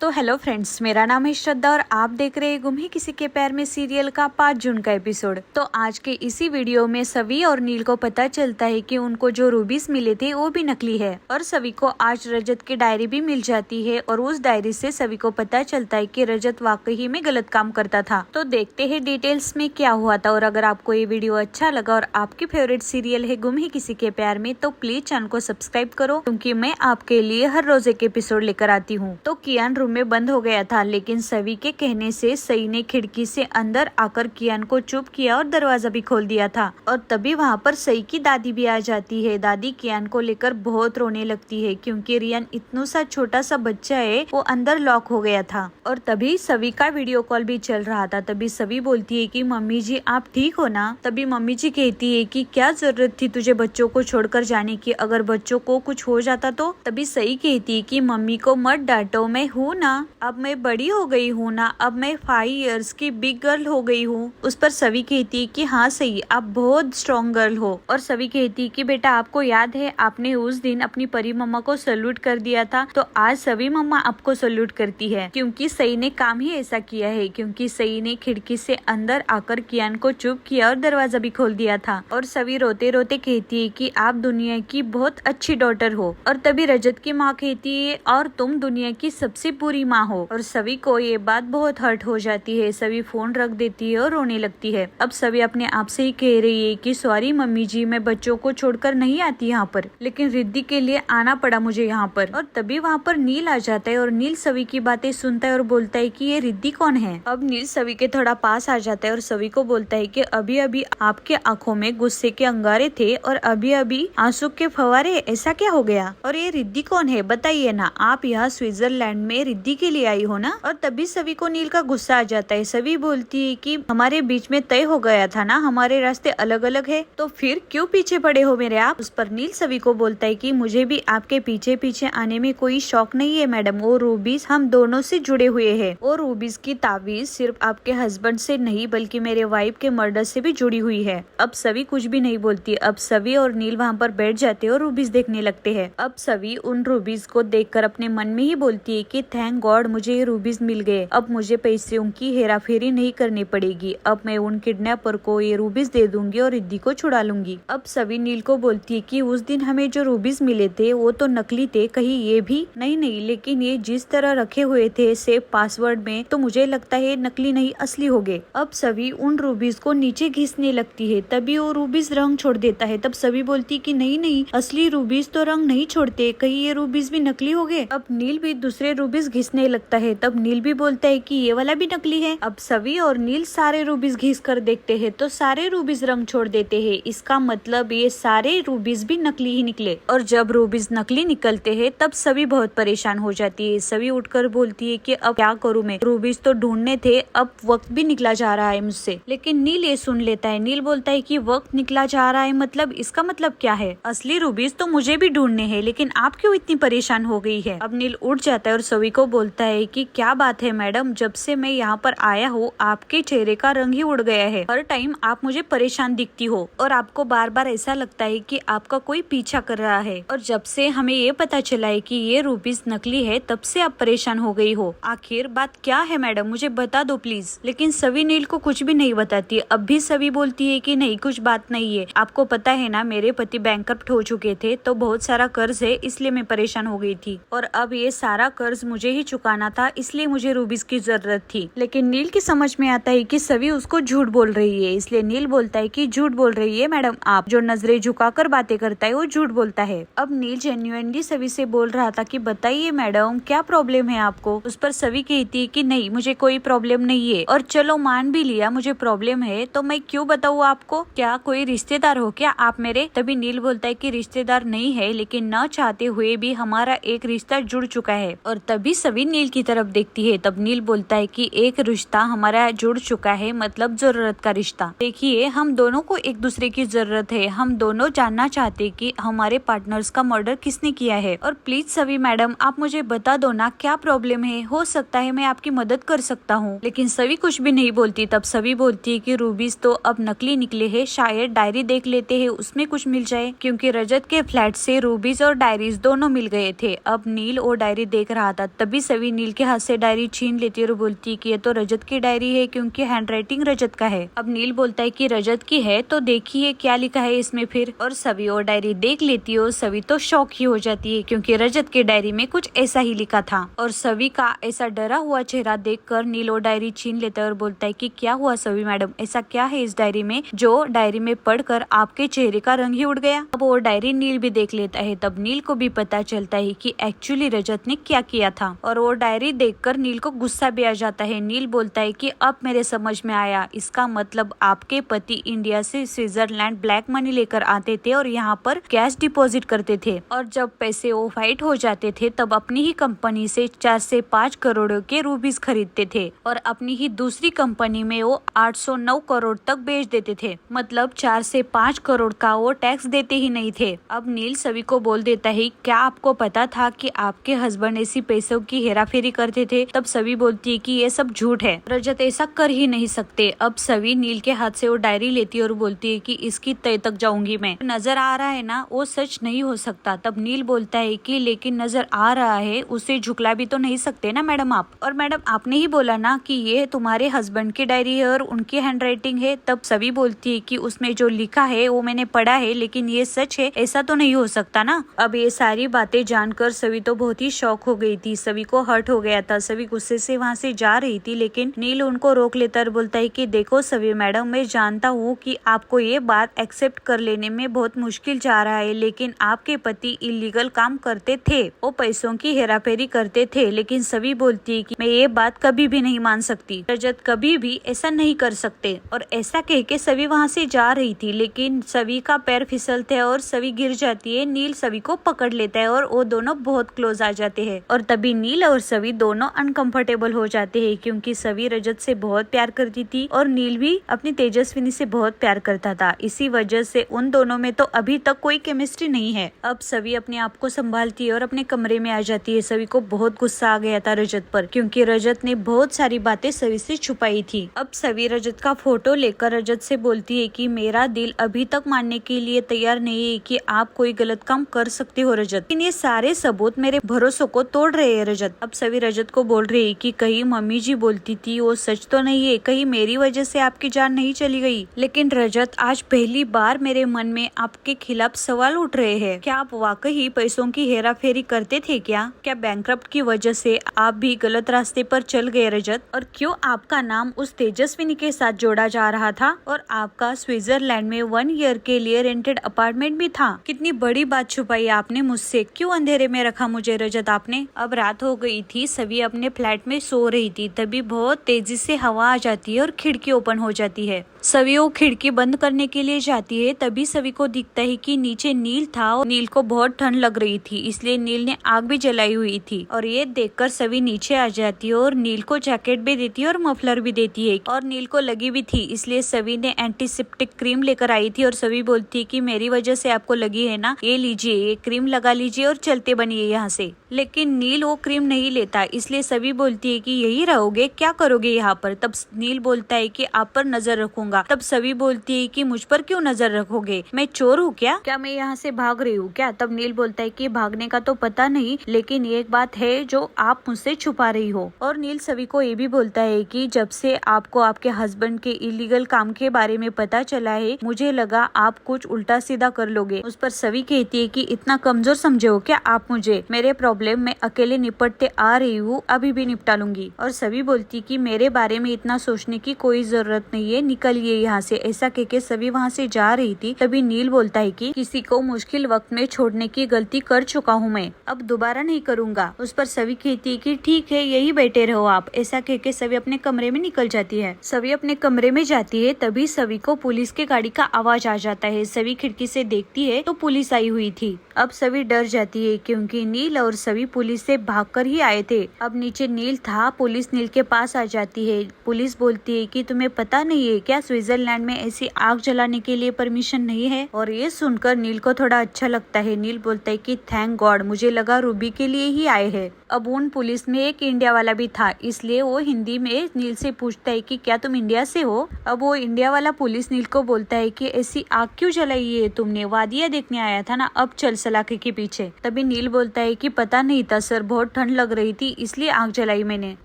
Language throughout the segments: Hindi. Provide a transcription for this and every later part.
तो हेलो फ्रेंड्स, मेरा नाम है श्रद्धा और आप देख रहे हैं गुम ही किसी के प्यार में सीरियल का 5 जून का एपिसोड। तो आज के इसी वीडियो में सवी और नील को पता चलता है कि उनको जो रूबीज मिले थे वो भी नकली है और सवी को आज रजत की डायरी भी मिल जाती है और उस डायरी से सवी को पता चलता है कि रजत वाकई में गलत काम करता था। तो देखते हैं डिटेल्स में क्या हुआ था। और अगर आपको ये वीडियो अच्छा लगा और आपकी फेवरेट सीरियल है गुम ही किसी के प्यार में, तो प्लीज चैनल को सब्सक्राइब करो, क्योंकि मैं आपके लिए हर रोज एक एपिसोड लेकर आती हूँ। तो कियान रूम में बंद हो गया था, लेकिन सवी के कहने से सई ने खिड़की से अंदर आकर कियान को चुप किया और दरवाजा भी खोल दिया था। और तभी वहाँ पर सई की दादी भी आ जाती है। दादी कियान को लेकर बहुत रोने लगती है, क्योंकि रियान इतना सा छोटा सा बच्चा है, वो अंदर लॉक हो गया था। और तभी सवी का वीडियो कॉल भी चल रहा था। तभी सवी बोलती है कि मम्मी जी आप ठीक हो ना। तभी मम्मी जी कहती है कि क्या जरूरत थी तुझे बच्चों को छोड़कर जाने की, अगर बच्चों को कुछ हो जाता तो। तभी सही कहती है कि मम्मी को मत डांटो, मैं हूँ ना, अब मैं बड़ी हो गई हूँ ना, अब मैं 5 इयर्स की बिग गर्ल हो गई हूँ। उस पर सवी कहती है कि हाँ सही, आप बहुत स्ट्रॉन्ग गर्ल हो। और सवी कहती है कि बेटा आपको याद है आपने उस दिन अपनी परी मम्मा को सल्यूट कर दिया था, तो आज सवी मम्मा आपको सल्यूट करती है, क्योंकि सई ने काम ही ऐसा किया है। क्योंकि सई ने खिड़की से अंदर आकर कियान को चुप किया और दरवाजा भी खोल दिया था। और सवी रोते रोते कहती है कि आप दुनिया की बहुत अच्छी डॉटर हो। और तभी रजत की माँ कहती है और तुम दुनिया की सबसे बुरी माँ हो। और सवी को ये बात बहुत हर्ट हो जाती है। सवी फोन रख देती है और रोने लगती है। अब सवी अपने आप से ही कह रही है कि सॉरी मम्मी जी, मैं बच्चों को छोड़कर नहीं आती यहाँ पर, लेकिन रिद्धि के लिए आना पड़ा मुझे यहाँ पर। और तभी वहाँ पर नील आ जाता है और नील सवी की बातें सुनता है और बोलता है कि ये रिद्धि कौन है। अब नील सवी के थोड़ा पास आ जाता है और सवी को बोलता है कि अभी अभी आपके आंखों में गुस्से के अंगारे थे और अभी अभी आंसू के फवारे, ऐसा क्या हो गया? और ये रिद्धि कौन है बताइए ना, आप यहाँ स्विट्जरलैंड में रिद्धि के लिए आई हो ना। और तभी सवी को नील का गुस्सा आ जाता है। सवी बोलती है कि हमारे बीच में तय हो गया था ना, हमारे रास्ते अलग अलग है, तो फिर क्यों पीछे पड़े हो मेरे आप। उस पर नील सवी को बोलता है कि मुझे भी आपके पीछे पीछे आने में कोई शौक नहीं है मैडम, वो रूबीज हम दोनों से जुड़े हुए है। वो रूबीज की तावीज सिर्फ आपके हस्बैंड से नहीं बल्कि मेरे वाइफ के मर्डर से भी जुड़ी हुई है। अब सवी कुछ भी नहीं बोलती। अब सवी और नील वहाँ पर बैठ जाते हैं और रूबीज देखने लगते हैं। अब सवी उन रूबीज को देखकर अपने मन में ही बोलती है कि थैंक गॉड मुझे ये रूबीज मिल गए, अब मुझे पैसे की हेराफेरी नहीं करनी पड़ेगी, अब मैं उन किडनैपर को ये रूबीज दे दूंगी और रिद्धि को छुड़ा लूंगी। अब सवी नील को बोलती है कि उस दिन हमें जो रूबीज मिले थे वो तो नकली थे, कहीं ये भी नहीं, लेकिन ये जिस तरह रखे हुए थे सेफ पासवर्ड में, तो मुझे लगता है नकली नहीं असली हो गए। अब सवी उन रूबीज को नीचे घिसने लगती है। तभी वो रूबीज रंग छोड़ देता है। तब सवी बोलती कि नहीं, असली रूबीज तो रंग नहीं छोड़ते, कहीं ये रूबीज भी नकली हो गए। अब नील भी दूसरे रूबीज घिसने लगता है। तब नील भी बोलता है कि ये वाला भी नकली है। अब सवी और नील सारे रूबीज घिस कर देखते हैं तो सारे रूबीज रंग छोड़ देते हैं। इसका मतलब ये सारे रूबीज भी नकली ही निकले। और जब रूबीज नकली निकलते हैं तब सभी बहुत परेशान हो जाती है। सभी उठकर बोलती है कि अब क्या करूँ मैं, रूबीज तो ढूंढने थे, अब वक्त भी निकला जा रहा है मुझसे। लेकिन नील ये सुन लेता है। नील बोलता है कि वक्त निकला जा रहा है मतलब इसका मतलब क्या है, असली रूबीज तो मुझे भी ढूंढने हैं, लेकिन आप क्यों इतनी परेशान हो गई है। अब नील उठ जाता है और सवी को बोलता है कि क्या बात है मैडम, जब से मैं यहाँ पर आया हूँ आपके चेहरे का रंग ही उड़ गया है, हर टाइम आप मुझे परेशान दिखती हो और आपको बार बार ऐसा लगता है कि आपका कोई पीछा कर रहा है। और जब से हमें ये पता चला है कि ये रूबीज नकली है तब से आप परेशान हो गई हो। आखिर बात क्या है मैडम, मुझे बता दो प्लीज। लेकिन सवी नील को कुछ भी नहीं बताती। अब भी सवी बोलती है कि नहीं कुछ बात नहीं है, आपको पता है ना मेरे पति बैंकरप्ट हो चुके थे, तो बहुत सारा कर्ज है इसलिए मैं परेशान हो गई थी, और अब ये सारा कर्ज मुझे ही चुकाना था, इसलिए मुझे रूबीज की जरूरत थी। लेकिन नील की समझ में आता है कि सवी उसको झूठ बोल रही है, इसलिए नील बोलता है कि झूठ बोल रही है मैडम आप, जो नजरें झुकाकर बातें करता है वो झूठ बोलता है। अब नील जेन्युइनली सवी से बोल रहा था कि बताइए मैडम क्या प्रॉब्लम है आपको। उस पर सवी कहती है कि नहीं मुझे कोई प्रॉब्लम नहीं है, और चलो मान भी लिया मुझे प्रॉब्लम है तो मैं क्यों बताऊँ आपको, क्या कोई रिश्तेदार हो क्या आप मेरे। तभी नील बोलता है कि रिश्तेदार नहीं है, लेकिन न चाहते हुए भी हमारा एक रिश्ता जुड़ चुका है। और तभी सभी नील की तरफ देखती है। तब नील बोलता है कि एक रिश्ता हमारा जुड़ चुका है मतलब जरूरत का रिश्ता। देखिए हम दोनों को एक दूसरे की जरूरत है, हम दोनों जानना चाहते कि हमारे पार्टनर्स का मर्डर किसने किया है। और प्लीज सवी मैडम आप मुझे बता दो ना क्या प्रॉब्लम है, हो सकता है मैं आपकी मदद कर सकता हूँ। लेकिन सवी कुछ भी नहीं बोलती। तब सवी बोलती है कि रूबीज तो अब नकली निकले है, शायद डायरी देख लेते हैं उसमें कुछ मिल जाए, क्योंकि रजत के फ्लैट से रूबीज और डायरीज दोनों मिल गए थे। अब नील वो डायरी देख रहा था। तभी तभी सभी नील के हाथ से डायरी छीन लेती है और बोलती है कि ये तो रजत की डायरी है क्योंकि हैंडराइटिंग रजत का है। अब नील बोलता है कि रजत की है तो देखिए क्या लिखा है इसमें फिर, और सभी वो डायरी देख लेती है और सभी तो शॉक ही हो जाती है क्योंकि रजत की डायरी में कुछ ऐसा ही लिखा था। और सभी का ऐसा डरा हुआ चेहरा देखकर नील वो डायरी छीन लेता है और बोलता है कि क्या हुआ सभी मैडम, ऐसा क्या है इस डायरी में जो डायरी में पढ़कर आपके चेहरे का रंग ही उड़ गया। अब वो डायरी नील भी देख लेता है। तब नील को भी पता चलता है कि एक्चुअली रजत ने क्या किया था और वो डायरी देखकर नील को गुस्सा भी आ जाता है। नील बोलता है कि अब मेरे समझ में आया, इसका मतलब आपके पति इंडिया से स्विट्जरलैंड ब्लैक मनी लेकर आते थे और यहाँ पर कैश डिपॉजिट करते थे और जब पैसे वो फाइट हो जाते थे तब अपनी ही कंपनी से 4 से 5 करोड़ के रूबीज खरीदते थे और अपनी ही दूसरी कंपनी में वो 809 करोड़ तक बेच देते थे। मतलब 4 से 5 करोड़ का वो टैक्स देते ही नहीं थे। अब नील सभी को बोल देता है, क्या आपको पता था कि आपके हस्बैंड ऐसी पैसों की हेराफेरी करते थे? तब सभी बोलती है कि ये सब झूठ है, रजत ऐसा कर ही नहीं सकते। अब सभी नील के हाथ से वो डायरी लेती है और बोलती है कि इसकी तय तक जाऊंगी मैं, नजर आ रहा है ना वो सच नहीं हो सकता। तब नील बोलता है कि लेकिन नजर आ रहा है, उसे झुकला भी तो नहीं सकते ना मैडम आप, और मैडम आपने ही बोला ना कि ये तुम्हारे हस्बैंड की डायरी है और उनकी हैंडराइटिंग है। तब सभी बोलती है कि उसमें जो लिखा है वो मैंने पढ़ा है लेकिन ये सच है, ऐसा तो नहीं हो सकता ना। अब ये सारी बातें जानकर सभी तो बहुत ही शॉक हो गई थी, सभी को हर्ट हो गया था, सभी गुस्से से वहाँ से जा रही थी लेकिन नील उनको रोक लेता और बोलता है कि देखो सभी मैडम, मैं जानता हूँ कि आपको ये बात एक्सेप्ट कर लेने में बहुत मुश्किल जा रहा है लेकिन आपके पति इलीगल काम करते थे, वो पैसों की हेराफेरी करते थे। लेकिन सभी बोलती है कि मैं ये बात कभी भी नहीं मान सकती, रजत कभी भी ऐसा नहीं कर सकते। और ऐसा कह के सभी वहाँ से जा रही थी लेकिन सभी का पैर फिसलते है और सभी गिर जाती है। नील सभी को पकड़ लेता है और वो दोनों बहुत क्लोज आ जाते हैं और तभी नील और सभी दोनों अनकंफर्टेबल हो जाते हैं क्योंकि सभी रजत से बहुत प्यार करती थी और नील भी अपनी तेजस्विनी से बहुत प्यार करता था। इसी वजह से उन दोनों में तो अभी तक कोई केमिस्ट्री नहीं है। अब सभी अपने आप को संभालती है और अपने कमरे में आ जाती है। सभी को बहुत गुस्सा आ गया था रजत पर क्योंकि रजत ने बहुत सारी बातें सभी से छुपाई थी। अब सभी रजत का फोटो लेकर रजत से बोलती है कि मेरा दिल अभी तक मानने के लिए तैयार नहीं है कि आप कोई गलत काम कर सकते हो रजत, लेकिन ये सारे सबूत मेरे भरोसों को तोड़ रहे हैं रजत। अब सभी रजत को बोल रही है कि कहीं मम्मी जी बोलती थी वो सच तो नहीं है, कहीं मेरी वजह से आपकी जान नहीं चली गई। लेकिन रजत आज पहली बार मेरे मन में आपके खिलाफ सवाल उठ रहे हैं, क्या आप वाकई पैसों की हेराफेरी करते थे क्या बैंकक्रप्ट की वजह से आप भी गलत रास्ते पर चल गए रजत? और क्यों आपका नाम उस तेजस्विनी के साथ जोड़ा जा रहा था और आपका स्विट्जरलैंड में 1 ईयर के लिए रेंटेड अपार्टमेंट भी था? कितनी बड़ी बात छुपाई आपने मुझसे, क्यों अंधेरे में रखा मुझे रजत आपने? अब रात हो गई थी, सभी अपने फ्लैट में सो रही थी, तभी बहुत तेजी से हवा आ जाती है और खिड़की ओपन हो जाती है। सभी वो खिड़की बंद करने के लिए जाती है, तभी सभी को दिखता है कि नीचे नील था और नील को बहुत ठंड लग रही थी इसलिए नील ने आग भी जलाई हुई थी और ये देखकर सभी नीचे आ जाती है और नील को जैकेट भी देती है और मफलर भी देती है और नील को लगी भी थी इसलिए सभी ने एंटीसेप्टिक क्रीम लेकर आई थी और सभी बोलती है कि मेरी वजह से आपको लगी है ना, ये लीजिए, ये क्रीम लगा लीजिए और चलते बनिए यहाँ से। लेकिन नील वो क्रीम नहीं लेता इसलिए सभी बोलती है कि यही रहोगे, क्या करोगे यहाँ पर? तब नील बोलता है कि आप पर नजर रखूंगा। तब सभी बोलती है कि मुझ पर क्यों नजर रखोगे, मैं चोर हूँ क्या मैं यहाँ से भाग रही हूँ क्या? तब नील बोलता है कि भागने का तो पता नहीं लेकिन एक बात है जो आप मुझसे छुपा रही हो। और नील सभी को ये भी बोलता है कि जब से आपको आपके हस्बैंड के इलीगल काम के बारे में पता चला है मुझे लगा आप कुछ उल्टा सीधा कर लोगे। उस पर सभी कहती है कि इतना कमजोर समझे हो क्या आप मुझे? मेरे प्रॉब्लम में अकेले निपटते आ रही हूँ, अभी भी निपटा लूंगी। और सभी बोलती कि मेरे बारे में इतना सोचने की कोई जरूरत नहीं है, निकलिए यहाँ से। ऐसा कहके सभी वहाँ से जा रही थी तभी नील बोलता है कि किसी को मुश्किल वक्त में छोड़ने की गलती कर चुका हूँ मैं, अब दोबारा नहीं करूँगा। उस पर सभी कहती है कि ठीक है यही बैठे रहो आप। ऐसा कहके सभी अपने कमरे में निकल जाती है। सभी अपने कमरे में जाती है तभी सभी को पुलिस के गाड़ी का आवाज आ जाता है। सभी खिड़की से देखती है तो पुलिस आई हुई थी। अब सभी डर जाती है क्योंकि नील और सभी पुलिस से भागकर ही आए थे। अब नीचे नील था, पुलिस नील के पास आ जाती है। पुलिस बोलती है कि तुम्हें पता नहीं है क्या स्विट्जरलैंड में ऐसी आग जलाने के लिए परमिशन नहीं है? और ये सुनकर नील को थोड़ा अच्छा लगता है। नील बोलता है कि थैंक गॉड, मुझे लगा रूबी के लिए ही आए हैं। अब उन पुलिस में एक इंडिया वाला भी था, इसलिए वो हिंदी में नील से पूछता है कि क्या तुम इंडिया से हो। अब वो इंडिया वाला पुलिस नील को बोलता है कि ऐसी आग क्यों जलाई है तुमने, वादियाँ देखने आया था ना, अब चल सलाखे के पीछे। तभी नील बोलता है कि पता नहीं था सर, बहुत ठंड लग रही थी इसलिए आग जलाई मैंने।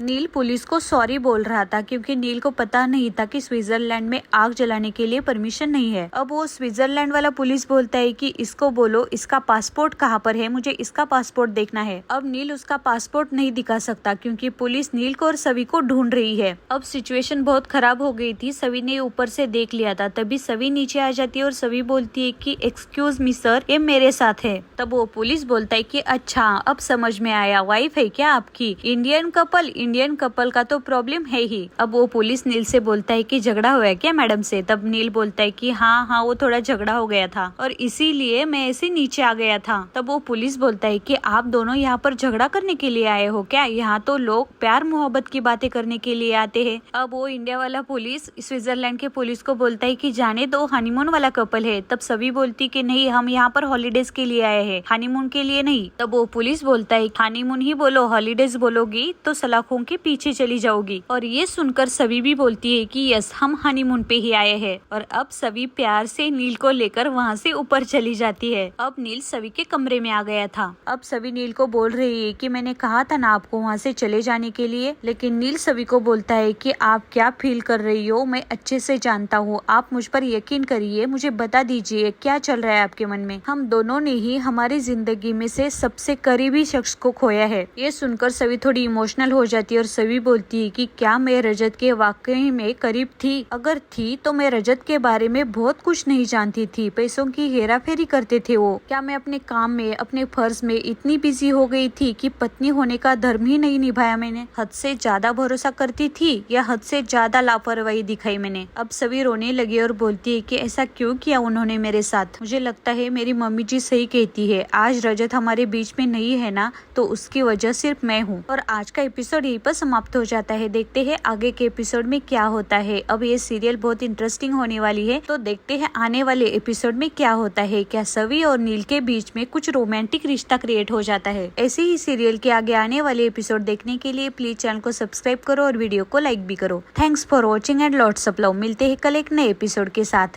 नील पुलिस को सॉरी बोल रहा था क्योंकि नील को पता नहीं था कि स्विट्जरलैंड में आग जलाने के लिए परमिशन नहीं है। अब वो स्विट्जरलैंड वाला पुलिस बोलता है कि इसको बोलो इसका पासपोर्ट कहाँ पर है, मुझे इसका पासपोर्ट देखना है। अब नील उसका पासपोर्ट नहीं दिखा सकता क्योंकि पुलिस नील को और सभी को ढूंढ रही है। अब सिचुएशन बहुत खराब हो गई थी, सभी ने ऊपर से देख लिया था। तभी सभी नीचे आ जाती है और सभी बोलती है कि एक्सक्यूज मी सर, ये मेरे साथ है। तब वो पुलिस बोलता है कि अच्छा अब समझ में आया, वाइफ है क्या आपकी, इंडियन कपल का तो प्रॉब्लम है ही। अब वो पुलिस नील से बोलता है कि झगड़ा हुआ है क्या मैडम से। तब नील बोलता है कि हाँ वो थोड़ा झगड़ा हो गया था और इसीलिए मैं ऐसे नीचे आ गया था। तब वो पुलिस बोलता है कि आप दोनों यहाँ पर झगड़ा करने के लिए आए हो क्या, यहाँ तो लोग प्यार मोहब्बत की बातें करने के लिए आते हैं। अब वो इंडिया वाला पुलिस स्विट्जरलैंड के पुलिस को बोलता है कि जाने दो, हनीमून वाला कपल है। तब सभी बोलती कि नहीं, हम यहाँ पर हॉलीडेज के लिए आए हैं, हनीमून के लिए नहीं। तब वो पुलिस बोलता है हनीमून ही बोलो, हॉलीडेज बोलोगी तो सलाखों के पीछे चली जाओगी। और ये सुनकर सभी भी बोलती है कि यस, हम हनीमून पे ही आए हैं। और अब सभी प्यार से नील को लेकर वहाँ से ऊपर चली जाती है। अब नील सभी के कमरे में आ गया था। अब सभी नील को बोल रही है कि मैंने कहा था ना आपको वहाँ से चले जाने के लिए, लेकिन नील सभी को बोलता है कि आप क्या फील कर रही हो मैं अच्छे से जानता हूँ, आप मुझ पर यकीन करिए, मुझे बता दीजिए क्या चल रहा है आपके मन में। हम दोनों ने ही हमारी जिंदगी में से सबसे करीबी शख्स को खोया है। ये सुनकर सभी थोड़ी इमोशनल हो जाती है और सभी बोलती है कि क्या मैं रजत के वाकई में करीब थी, अगर थी तो मैं रजत के बारे में बहुत कुछ नहीं जानती थी, पैसों की हेरा फेरी करते थे वो। क्या मैं अपने काम में अपने फर्ज में इतनी बिजी हो गई थी कि पत्नी होने का धर्म ही नहीं निभाया मैंने, हद से ज्यादा भरोसा करती थी या हद से ज्यादा लापरवाही दिखाई मैंने। अब सभी रोने लगी और बोलती है कि ऐसा क्यों किया उन्होंने मेरे साथ। मुझे लगता है मेरी मम्मी जी सही कहती है, आज रजत हमारे बीच में नहीं है ना तो उसकी वजह सिर्फ मैं हूँ। और आज का एपिसोड यहीं पर समाप्त हो जाता है। देखते हैं आगे के एपिसोड में क्या होता है। अब ये सीरियल बहुत इंटरेस्टिंग होने वाली है, तो देखते हैं आने वाले एपिसोड में क्या होता है। क्या सवी और नील के बीच में कुछ रोमांटिक रिश्ता क्रिएट हो जाता है। ऐसे ही सीरियल के आगे आने वाले एपिसोड देखने के लिए प्लीज चैनल को सब्सक्राइब करो और वीडियो को लाइक भी करो। Thanks for watching and lots of love. मिलते हैं कल एक नए एपिसोड के साथ।